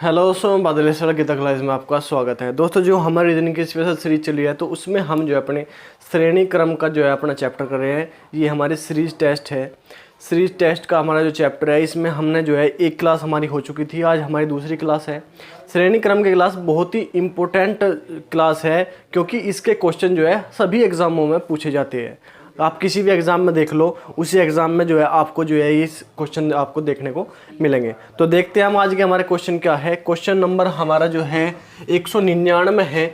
Hello दोस्तों, बादलेश्वर Gita class में आपका स्वागत है। दोस्तों, जो हमारी रीजनिंग की स्पेशल सीरीज चली है तो उसमें हम जो है अपने श्रेणी क्रम का जो है अपना चैप्टर कर रहे हैं। ये हमारी सीरीज टेस्ट है। सीरीज टेस्ट का हमारा जो चैप्टर है इसमें हमने जो है एक क्लास हमारी हो चुकी थी, आज हमारी दूसरी क्लास है। श्रेणी क्रम की क्लास बहुत ही इम्पोर्टेंट क्लास है क्योंकि इसके क्वेश्चन जो है सभी एग्जामों में पूछे जाते हैं। आप किसी भी एग्ज़ाम में देख लो, उसी एग्ज़ाम में जो है आपको जो है इस क्वेश्चन आपको देखने को मिलेंगे। तो देखते हैं हम आज के हमारे क्वेश्चन क्या है। क्वेश्चन नंबर हमारा जो है 199 है।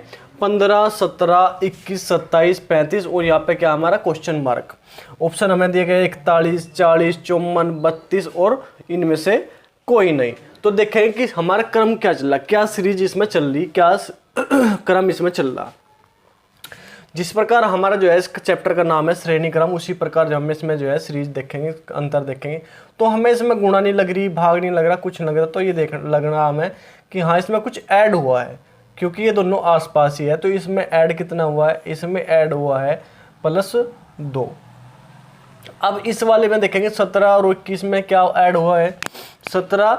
15, 17, 21, 27, 35 और यहाँ पे क्या हमारा क्वेश्चन मार्क। ऑप्शन हमें दिए गए 41, 40, 54, 32 और इनमें से कोई नहीं। तो देखें कि हमारा क्रम क्या चल रहा, क्या सीरीज इसमें चल रही, क्या क्रम इसमें चल रहा। जिस प्रकार हमारा जो है इस चैप्टर का नाम है श्रेणी क्रम, उसी प्रकार जो हम इसमें जो है सीरीज देखेंगे, अंतर देखेंगे। तो हमें इसमें गुणा नहीं लग रही, भाग नहीं लग रहा, कुछ नहीं लग रहा। तो ये देख लगना हमें कि हाँ इसमें कुछ ऐड हुआ है क्योंकि ये दोनों आसपास ही है। तो इसमें ऐड कितना हुआ है, इसमें ऐड हुआ है +2। अब इस वाले में देखेंगे 17 और 21 में क्या ऐड हुआ है। 17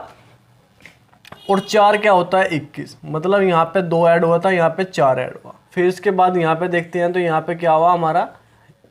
और 4 क्या होता है 21, मतलब यहाँ पे 2 ऐड हुआ था, यहाँ पे 4 ऐड हुआ। फिर इसके बाद यहाँ पे देखते हैं तो यहाँ पे क्या हुआ हमारा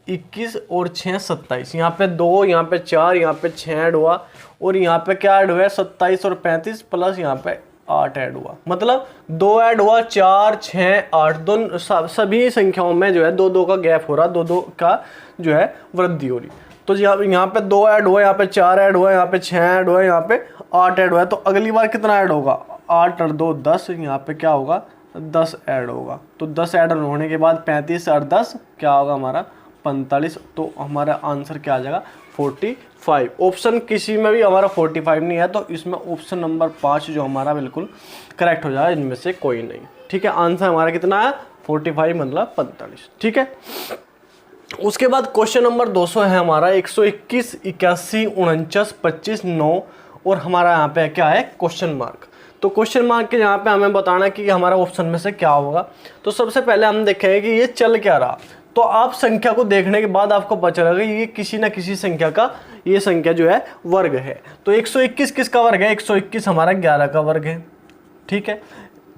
21 और 6 27, यहाँ पे 2, यहाँ पे 4, यहाँ पे 6 ऐड हुआ और यहाँ पे क्या ऐड हुआ है 27 और 35 प्लस यहाँ पे 8 ऐड हुआ। मतलब 2 ऐड हुआ, 4, 6, 8 दोनों सभी संख्याओं में जो है 2-2 का गैप हो रहा, 2-2 का जो है वृद्धि हो रही। तो यहाँ पे 2 ऐड हुआ, यहाँ पे 4 ऐड हुआ, यहाँ पे 6 ऐड हुआ, यहाँ पे 8 ऐड हुआ है। तो अगली बार कितना ऐड होगा 8 और 2 10, यहाँ पे क्या होगा 10 ऐड होगा। तो 10 ऐड होने के बाद 35 और 10 क्या होगा हमारा 45। तो हमारा आंसर क्या आ जाएगा 45। ऑप्शन किसी में भी हमारा 45 नहीं है, तो इसमें ऑप्शन नंबर 5 जो हमारा बिल्कुल करेक्ट हो जाएगा, इनमें से कोई नहीं। ठीक है, आंसर हमारा कितना है 45 मतलब 45। ठीक है, उसके बाद क्वेश्चन नंबर 200 है हमारा 121, 81, 49, 25, 9 और हमारा यहाँ पे क्या है क्वेश्चन मार्क। तो क्वेश्चन मार्क के यहाँ पे हमें बताना है कि हमारा ऑप्शन में से क्या होगा। तो सबसे पहले हम देखेंगे कि ये चल क्या रहा। तो आप संख्या को देखने के बाद आपको पता चलेगा ये किसी ना किसी संख्या का, ये संख्या जो है वर्ग है। तो 121 किसका वर्ग है, 121 हमारा 11 का वर्ग है। ठीक है,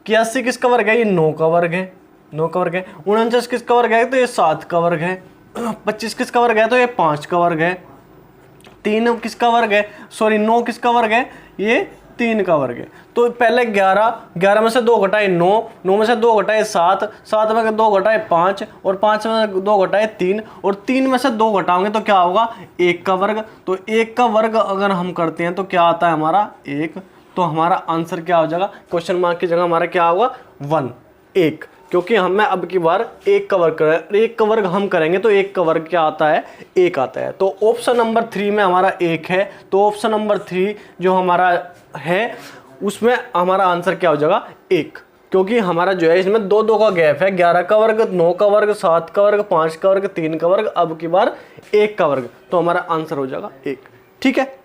81 किसका वर्ग है, ये 9 का वर्ग है, 9 का वर्ग है। 49 किसका वर्ग है, तो ये 7 का वर्ग है। 25 किसका वर्ग है, तो ये 5 का वर्ग है। 3 किसका वर्ग है, 9 किसका वर्ग है, ये 3 का वर्ग है। तो पहले 11 में से 2 घटाए 9, 9 में से 2 घटाए 7, 7 में 2 घटाए 5 और 5 में 2 घटाए 3 और 3 में से 2 घटाओगे तो क्या होगा 1 का वर्ग। तो 1 का वर्ग अगर हम करते हैं तो क्या आता है हमारा 1। तो हमारा आंसर क्या हो जाएगा, क्वेश्चन मार्क की जगह हमारा क्या होगा 1, क्योंकि हमें अब की बार 1 का वर्ग करें, 1 का वर्ग हम करेंगे तो 1 का वर्ग क्या आता है 1 आता है। तो ऑप्शन नंबर 3 में हमारा 1 है। तो ऑप्शन नंबर 3 जो हमारा है उसमें हमारा आंसर क्या हो जाएगा 1, क्योंकि हमारा जो है इसमें 2-2 का गैप है। 11 का वर्ग, 9 का वर्ग, 7 का वर्ग, 5 का वर्ग, 3 का वर्ग, अब की बार 1 का वर्ग। तो हमारा आंसर हो जाएगा 1। ठीक है,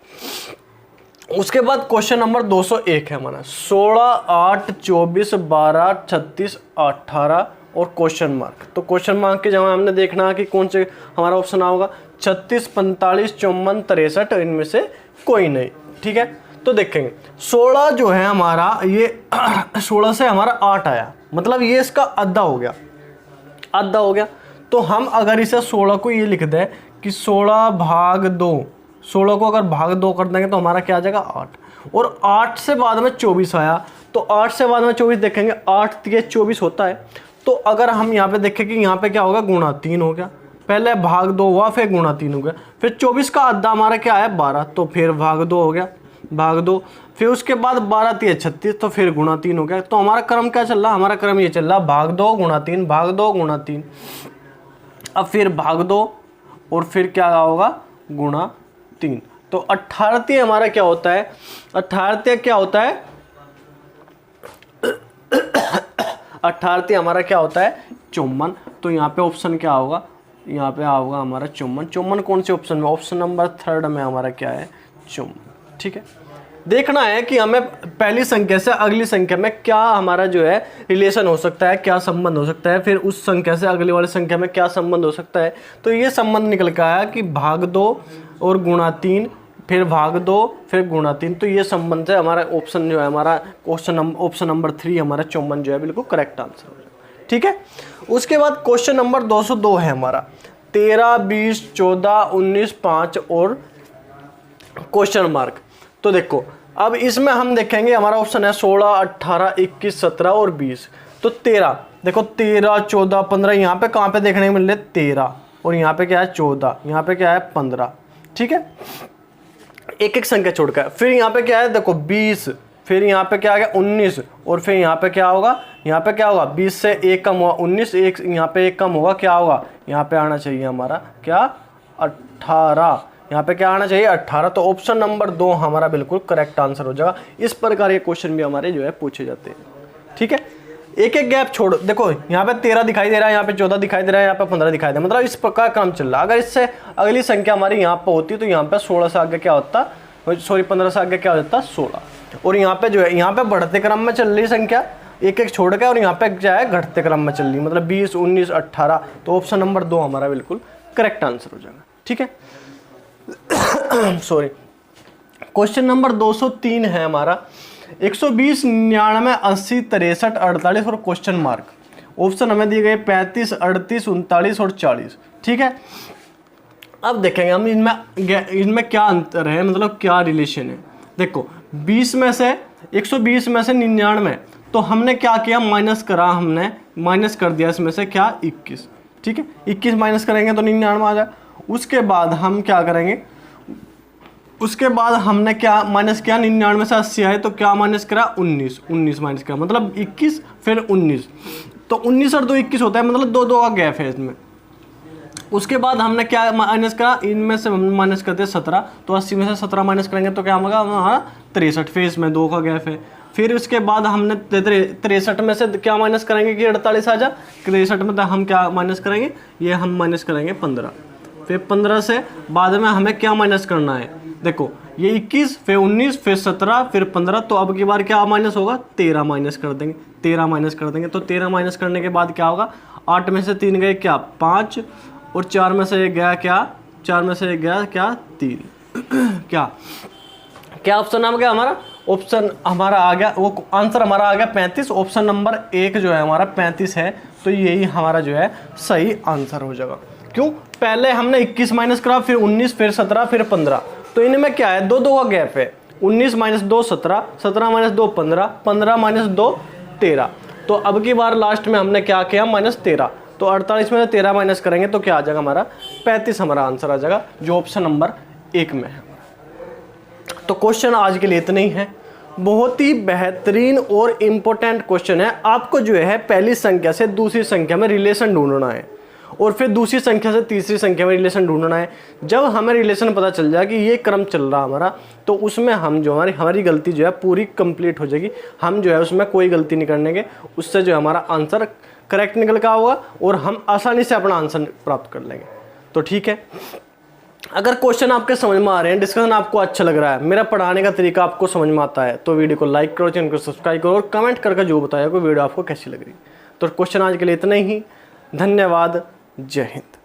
उसके बाद क्वेश्चन नंबर 201 है हमारा 16, 8, 24, 12, 36, 18 और क्वेश्चन मार्क। तो क्वेश्चन मार्क के जगह हमने देखना है कि कौन से हमारा ऑप्शन होगा 36, 45, 54, 63, इनमें से कोई नहीं। ठीक है, तो देखेंगे 16 जो है हमारा ये 16 से हमारा 8 आया, मतलब ये इसका आधा हो गया, आधा हो गया। तो हम अगर इसे 16 को ये लिख दें कि 16 भाग 2, 16 को अगर भाग 2 कर देंगे तो हमारा क्या आ जाएगा 8। और 8 से बाद में 24 आया, तो 8 से बाद में 24 देखेंगे, 8 3 24 होता है। तो अगर हम यहाँ पे देखें कि यहाँ पे क्या होगा गुणा 3 हो गया, पहले भाग 2 हुआ फिर गुणा 3 हो गया, फिर 24 का आधा हमारा क्या है 12, तो फिर भाग 2 हो गया, भाग 2, फिर उसके बाद 12 3 36, तो फिर गुणा 3 हो गया। तो हमारा क्रम क्या चल रहा, हमारा क्रम ये चल रहा भाग 2 गुणा 3, भाग 2 गुणा 3, अब फिर भाग 2 और फिर क्या होगा गुणा 3। तो 18 हमारा क्या होता है, 18 क्या होता है 18 हमारा क्या होता है 54। तो यहाँ पे ऑप्शन क्या होगा, यहाँ पे होगा हमारा 54। 54 कौन से ऑप्शन में, ऑप्शन नंबर 3 में हमारा क्या है 54। ठीक है, देखना है कि हमें पहली संख्या से अगली संख्या में क्या हमारा जो है रिलेशन हो सकता है, क्या संबंध हो सकता है, फिर उस संख्या से अगली वाली संख्या में क्या संबंध हो सकता है। तो ये संबंध निकल के आया कि भाग 2 और गुणा 3 फिर भाग 2, फिर गुणा 3। तो ये संबंध है हमारा ऑप्शन जो है हमारा ऑप्शन नंबर 3 हमारा 54 जो है बिल्कुल करेक्ट आंसर हो जाएगा। ठीक है, उसके बाद क्वेश्चन नंबर 202 है हमारा 13, 20, 14, 19, 5 और क्वेश्चन मार्क। तो देखो अब इसमें हम देखेंगे हमारा ऑप्शन है 16, 18, 21, 17 और 20। तो 13 देखो 13, 14, 15 यहाँ पे कहाँ पे देखने को मिल रहे 13 और यहाँ पे क्या है 14, यहाँ पे क्या है 15। ठीक है, एक एक संख्या छोड़कर फिर यहाँ पे क्या है देखो 20, फिर यहाँ पे क्या आ गया 19 और फिर यहाँ पे क्या होगा, यहाँ पे क्या होगा 20 से 1 कम हुआ 19, एक यहाँ पे 1 कम होगा क्या होगा, यहाँ पे आना चाहिए हमारा क्या 18, यहाँ पे क्या आना चाहिए 18। तो ऑप्शन नंबर 2 हमारा बिल्कुल करेक्ट आंसर हो जाएगा। इस प्रकार ये क्वेश्चन भी हमारे जो है पूछे जाते हैं। ठीक है, एक एक गैप छोड़, देखो यहाँ पे 13 दिखाई दे रहा है, यहाँ पे 14 दिखाई दे रहा है, यहाँ पे 15 दिखाई दे रहा है, मतलब इस प्रकार काम चल रहा है। अगर इससे अगली संख्या हमारी यहाँ पे होती तो यहाँ पे 16 से आगे क्या होता, सॉरी 15 से आगे क्या हो जाता 16। और यहाँ पे जो है यहाँ पे बढ़ते क्रम में चल रही संख्या एक एक छोड़ के, और यहाँ पे क्या है घटते क्रम में चल रही, मतलब 20, 19, 18। तो ऑप्शन नंबर 2 हमारा बिल्कुल करेक्ट आंसर हो जाएगा। ठीक है, सॉरी क्वेश्चन नंबर 203 है हमारा 120, 99, 80, 63, 48 और क्वेश्चन मार्क। ऑप्शन हमें दिए गए 35, 38, 39 और 40। ठीक है, अब देखेंगे हम इनमें क्या अंतर है, मतलब क्या रिलेशन है। देखो 20 में से 120 में से 99, तो हमने क्या किया माइनस करा, हमने माइनस कर दिया इसमें से क्या 21। ठीक है, 21 माइनस करेंगे तो 99 आ जाए। उसके बाद हम क्या करेंगे, उसके बाद हमने क्या माइनस किया 99 से 80 आए तो क्या माइनस करा 19 माइनस करा, मतलब 21 फिर 19। तो 19 और 2 21 होता है, मतलब 2 का गैप है इसमें। उसके बाद हमने क्या माइनस करा, इनमें से हम माइनस करते हैं 17, तो 80 में से 17 माइनस करेंगे तो क्या होगा हमारा 63, फिर इसमें 2 का गैप है। फिर उसके बाद हमने 63 में से क्या माइनस करेंगे कि 48 आ जा, 63 में तो हम क्या माइनस करेंगे, ये हम माइनस करेंगे 15। फिर 15 से बाद में हमें क्या माइनस करना है, देखो ये 21 फिर 19 फिर 17 फिर 15। तो अब की बार क्या माइनस होगा 13 माइनस कर देंगे, 13 माइनस कर देंगे। तो 13 माइनस करने के बाद क्या होगा, 8 में से 3 गए क्या 5 और 4 में से 1 गया क्या, 4 में से 1 गया क्या 3। क्या क्या ऑप्शन आ गया हमारा, ऑप्शन हमारा आ गया, वो आंसर हमारा आ गया 35। ऑप्शन नंबर 1 जो है हमारा 35 है, तो यही हमारा जो है सही आंसर हो जाएगा। क्यों, पहले हमने 21 माइनस करा, फिर 19 फिर 17 फिर 15। तो इनमें क्या है 2 का गैप है, 19 माइनस 2 17, 17 माइनस 2 15, 15 माइनस 2 13। तो अब की बार लास्ट में हमने क्या किया -13। तो 48 में से 13 माइनस करेंगे तो क्या आ जाएगा हमारा 35 हमारा आंसर आ जाएगा, जो ऑप्शन नंबर 1 में है। तो क्वेश्चन आज के लिए इतने ही है। बहुत ही बेहतरीन और इम्पोर्टेंट क्वेश्चन है। आपको जो है पहली संख्या से दूसरी संख्या में रिलेशन ढूंढना है और फिर दूसरी संख्या से तीसरी संख्या में रिलेशन ढूंढना है। जब हमें रिलेशन पता चल जाए कि ये क्रम चल रहा हमारा, तो उसमें हम जो हमारी गलती जो है पूरी कंप्लीट हो जाएगी। हम जो है उसमें कोई गलती नहीं करने के, उससे जो हमारा आंसर करेक्ट निकल का होगा और हम आसानी से अपना आंसर प्राप्त कर लेंगे। तो ठीक है, अगर क्वेश्चन आपके समझ में आ रहे हैं, डिस्कशन आपको अच्छा लग रहा है, मेरा पढ़ाने का तरीका आपको समझ में आता है, तो वीडियो को लाइक करो, चैनल को सब्सक्राइब करो और कमेंट करके जो बताया को वीडियो आपको कैसी लग रही। तो क्वेश्चन आज के लिए इतना ही। धन्यवाद। जय हिंद।